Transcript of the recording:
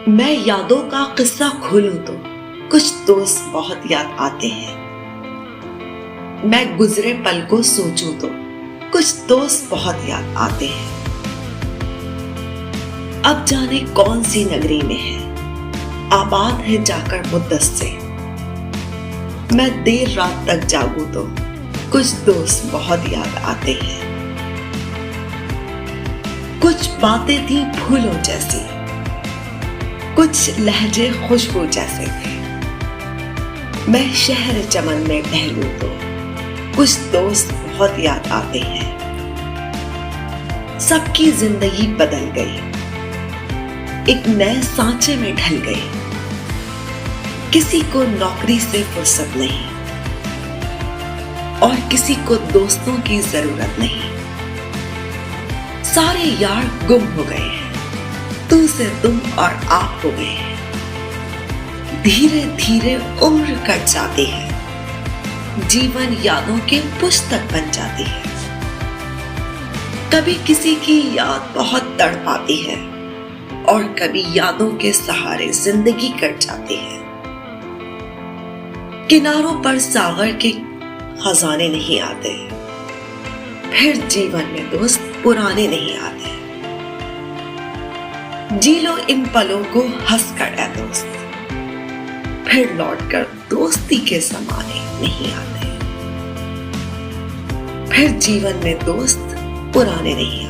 मैं यादों का किस्सा खोलूं तो कुछ दोस्त बहुत याद आते हैं। मैं गुजरे पल को सोचूं तो कुछ दोस्त बहुत याद आते हैं। अब जाने कौन सी नगरी में है, आबाद है जाकर मुद्दत से। मैं देर रात तक जागूं तो कुछ दोस्त बहुत याद आते हैं। कुछ बातें थी फूलों जैसी, कुछ लहजे खुशबू जैसे थे। मैं शहर चमन में टहलूं तो कुछ दोस्त बहुत याद आते हैं। सबकी जिंदगी बदल गई, एक नए सांचे में ढल गई। किसी को नौकरी से फुर्सत नहीं और किसी को दोस्तों की जरूरत नहीं। सारे यार गुम हो गए हैं, तू से तुम और आप हो गए हैं। धीरे धीरे उम्र कट जाती है, जीवन यादों के पुस्तक बन जाती है। कभी किसी की याद बहुत तड़पाती है और कभी यादों के सहारे जिंदगी कट जाती है। किनारों पर सागर के खजाने नहीं आते, फिर जीवन में दोस्त पुराने नहीं आते। जी लो इन पलों को हंस कर ऐ दोस्त, फिर लौटकर दोस्ती के ज़माने नहीं आते। फिर जीवन में दोस्त पुराने नहीं